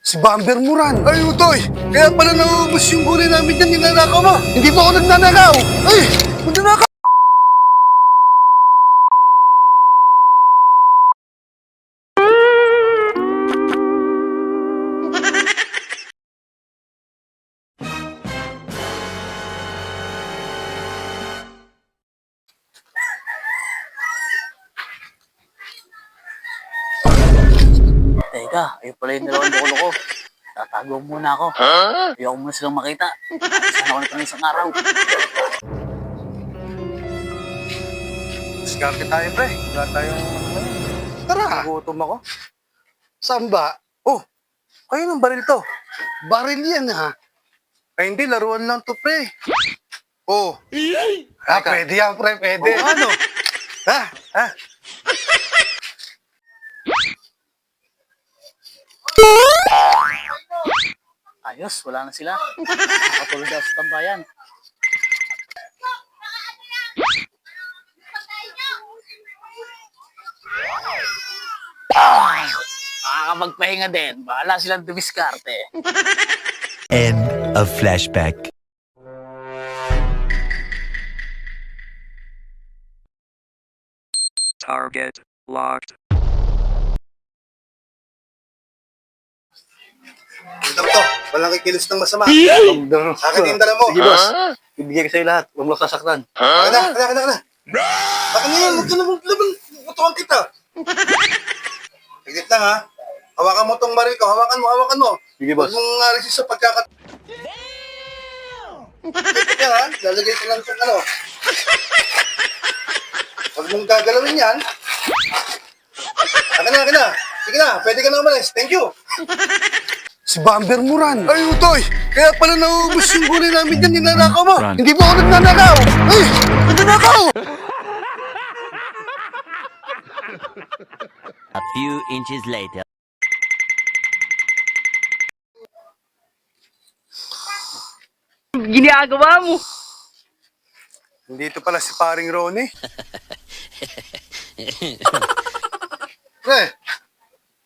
Si Bamber Moran. Ay, Utoy! Kaya pala nauubos yung gulay namin dyan, ninanakaw mo! Hindi pa ako nagnanakaw! Ay! Magnanakaw! Teka, ayun pala yung dalawang loko-loko. Tatago muna ako. Ayoko muna silang makita. Sana ako nito isang araw. Diskarte tayo, pre. Wala tayong... Tara! Nagutom ako. Saan ba? Oh, kayo ng baril to. Baril yan, ha? Ay, hindi. Laruan lang to, pre. Oh. Pwede yan, pre. Pwede. Oh, ano? Ha? Ayos, wala na sila. Nakatulog daw sa tambayan. Makakapagpahinga din. Bahala silang dumiskarte. End of flashback. Target locked. Ito to. Walang kikilos ng masama. Akin yung dala mo. Sige, boss. Bibigyan ko sa'yo lahat. Huwag mo lang sasaktan. Akin na. Akin na yan. Huwag ka na maglaban. Butukan kita. Higit lang, ha? Hawakan mo tong baril ko. Hawakan mo. Sige, boss. Huwag mong alisin sa pagkakat... Higit yan, ha? Lalagay ko lang itong ano. Huwag mong gagalawin yan. Akin na. Sige na, pwede ka na umalis. Thank you. Si Bamber Moran. Ay, Utoy! Kaya pala nauubos yung gulay namin dyan, ninanakaw mo! Run. Hindi pa ako nagnanakaw! Ay! Nagnanakaw! A few inches later. Ginagawa mo! Nandito pala si paring Ronnie. Pre,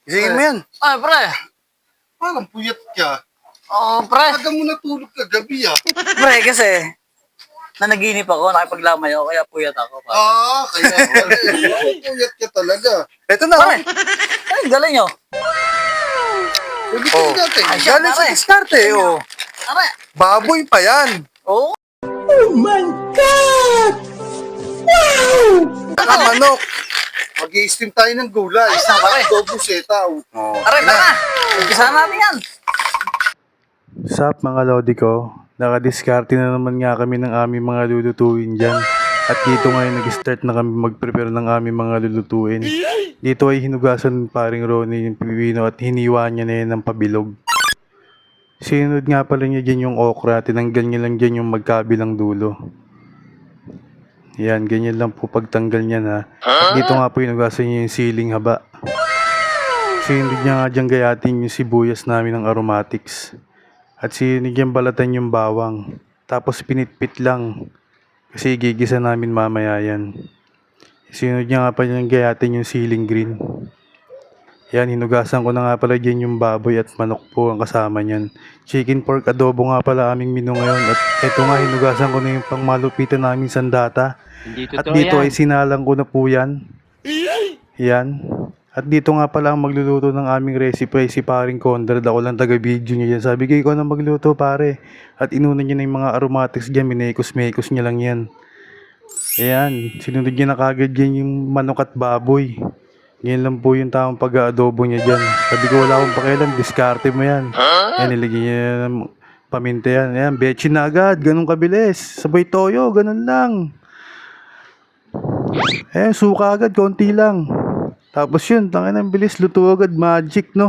gisingin mo yan. Ay, pre! Parang puyat ka. Oo, pre! Aga mo natulog ka gabi, ah. Pre, kasi nanaginip ako, nakipaglamay ako, kaya puyat ako. Pre. Kaya pala. Puyat ka talaga. Eto na, Pare! Ay, galing nyo! Pwede ka natin. Ay, siya, Galing sa pare. diskarte, oh. Pare! Baboy pa yan. Oo! Saka manok. Mag-i-steam tayo ng gulay. na, pare. Adobo setaw. Pare, tara! Umpisa natin yan! Sup mga lodi ko, nakadiskarte na naman nga kami ng aming mga lulutuin dyan. At dito ngayon nag-start na kami mag-prepare ng aming mga lulutuin. Dito ay hinugasan paring Ronnie yung pipino at hiniwa niya na yan ng pabilog. Sinunod nga pala niya dyan yung okra, tinanggal niya lang dyan yung magkabilang dulo. Yan, ganyan lang po pagtanggal niya na. At dito nga po hinugasan niya yung siling haba. Sinunod niya nga dyan gayatin yung sibuyas namin ng aromatics. At sinigyan balatan yung bawang. Tapos pinitpit lang. Kasi gigisa namin mamaya yan. Sinunod niya nga pa yung gayatin yung siling green. Yan, hinugasan ko na nga pala dyan yung baboy at manok po ang kasama niyan. Chicken pork adobo nga pala aming menu ngayon. At eto nga, hinugasan ko na yung pangmalupitan namin sandata. At dito ay sinalang ko na po yan. Yan. At dito nga pala ang magluluto ng aming recipe ay si paring Conrad. Ako lang taga-video niya yan. Sabi ko, ikaw na magluto pare. At inuna niya na yung mga aromatics dyan. Minekos-mekos niya lang yan. Ayan. Sinunod niya na kagad yan yung manok at baboy. Yan lang po yung tamang pag-aadobo niya dyan. Sabi ko, wala akong pakialam. Diskarte mo yan. Yan, nilagyan niya ng paminta yan. Ayan, betchin na agad. Ganun kabilis. Sabay toyo. Ganun lang. Ayan, suka agad. Konti lang. Tapos yun, tangin ang bilis, luto agad, magic, no?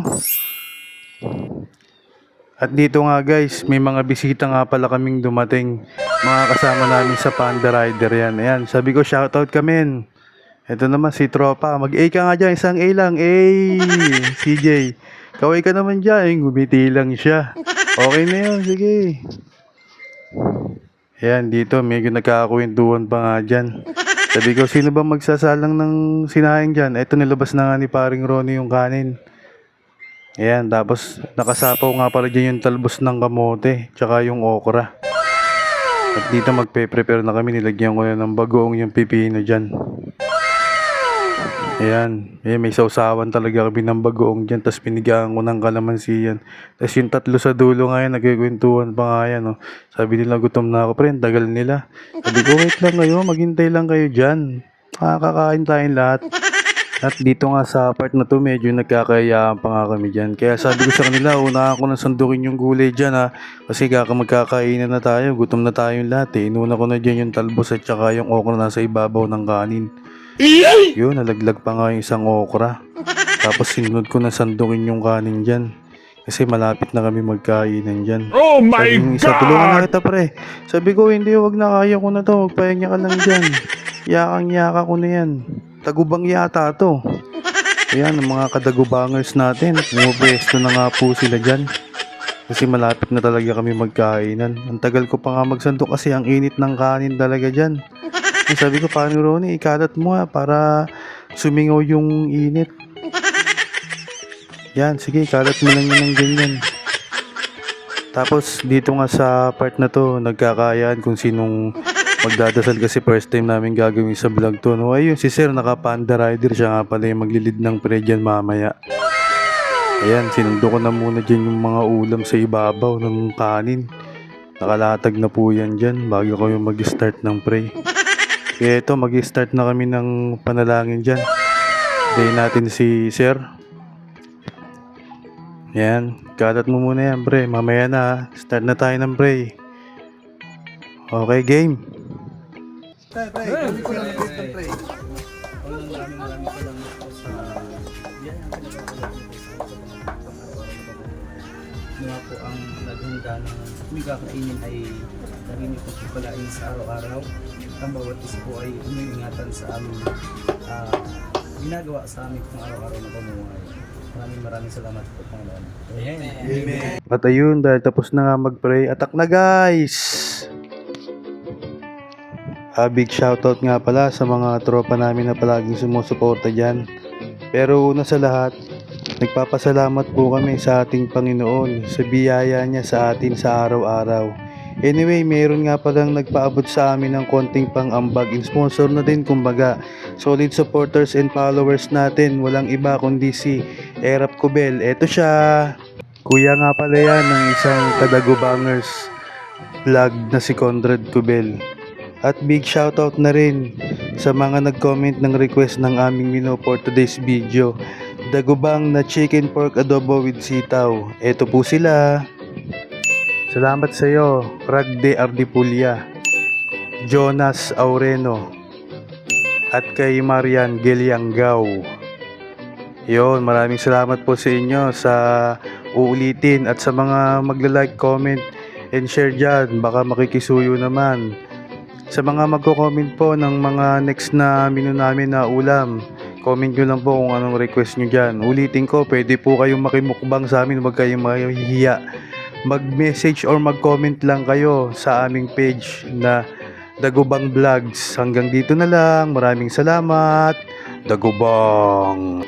At dito nga guys, may mga bisita nga pala kaming dumating. Mga kasama namin sa Panda Rider yan. Ayan, sabi ko shoutout kami. Ito naman si Tropa, mag-A ka nga dyan, isang A lang, A! CJ, kaway ka naman dyan, gumiti lang siya. Okay na yun, sige. Ayan, dito, medyo nagkakakwentuhan pa nga dyan. Sabi ko, sino ba magsasalang ng sinahing dyan? Eto, nilabas na nga ni paring Ronnie yung kanin. Ayan, tapos nakasapaw nga pala dyan yung talbos ng kamote, tsaka yung okra. At dito magpe-prepare na kami, nilagyan ko na ng bagoong yung pipino dyan. Ayan, may sausawan talaga kami ng bagoong dyan, tapos pinigaan ko ng kalamansi yan. Tapos yung tatlo sa dulo nga yan, nagkikwentuhan pa nga yan. Oh. Sabi nila, gutom na ako, pre, ang tagal nila. Sabi ko, wait lang kayo, maghintay lang kayo dyan. Makakakain tayong lahat. At dito nga sa part na to, medyo nagkakayaan pa nga kami dyan. Kaya sabi ko sa kanila, unahan ko na sandukin yung gulay dyan ha. Kasi magkakainan na tayo, gutom na tayong lahat eh. Inuna ko na dyan yung talbos at saka yung okra nasa ibabaw ng kanin. Yun, nalaglag pa nga yung isang okra. Tapos sinunod ko na sandukin yung kanin dyan. Kasi malapit na kami magkainan dyan. Oh my Sabi yung isa, tulungan na kita pre. Sabi ko, hindi, wag na, kaya ko na to. Magpahinga ka lang dyan. Yakang-yaka ko na yan. Tagubang yata to. Ayan, ang mga kadagubangers natin. Pumupwesto na nga po sila dyan. Kasi malapit na talaga kami magkainan. Ang tagal ko pa nga magsandok kasi ang init ng kanin talaga dyan. Eh, sabi ko, paano Ronnie, ikalat mo ha, para sumingaw yung init. Yan, sige, ikalat mo lang yun ng ganyan. Tapos dito nga sa part na to, nagkakayaan kung sinong magdadasal kasi first time namin gagawin sa vlog to. No, ayun, si Sir naka-panda rider, siya nga pala yung maglilid ng pre dyan mamaya. Ayan, sinundo ko na muna dyan yung mga ulam sa ibabaw ng kanin. Nakalatag na po yan dyan bago kami mag-start ng pray. Kaya ito, mag-start na kami ng panalangin dyan. Dayin natin si Sir. Yan, kalat mo muna yan pre, mamaya na ha. Start na tayo ng pray. Okay, game. Pre, gawin ko lang ulit ng pre. Maraming salamat po sa mga po ang naghanda ng aming kakainin ay narinig po po palain sa araw-araw. Ang bawat isa po ay umiingatan sa aming ginagawa sa aming pang araw-araw na pamumuhay. Maraming salamat po, Panginoon. Amen. At ayun, dahil tapos na nga mag-pray, attack na guys! Big shoutout nga pala sa mga tropa namin na palaging sumusuporta dyan. Pero una sa lahat, nagpapasalamat po kami sa ating Panginoon sa biyaya niya sa atin sa araw-araw. Anyway, meron nga palang nagpaabot sa amin ng konting pang-ambag. Sponsor na din kumbaga. Solid supporters and followers natin. Walang iba kundi si Erap Cubel. Eto siya. Kuya nga pala yan ng isang kadagubangers vlog na si Conrad Cubel. At big shoutout na rin sa mga nag-comment ng request ng aming menu for today's video. Dagubang na chicken pork adobo with sitaw. Eto po sila. Salamat sa iyo, Ragde Ardipulia, Jonas Aureno, at kay Marian Gelianggaw. Yon, maraming salamat po sa inyo sa uulitin at sa mga magla-like, comment, and share dyan. Baka makikisuyo naman. Sa mga magko-comment po ng mga next na menu namin na ulam, comment nyo lang po kung anong request nyo dyan. Ulitin ko, pwede po kayong makimukbang sa amin, huwag kayong mahihiya. Mag-message or mag-comment lang kayo sa aming page na Dagubang Vlogs. Hanggang dito na lang. Maraming salamat. Dagubang.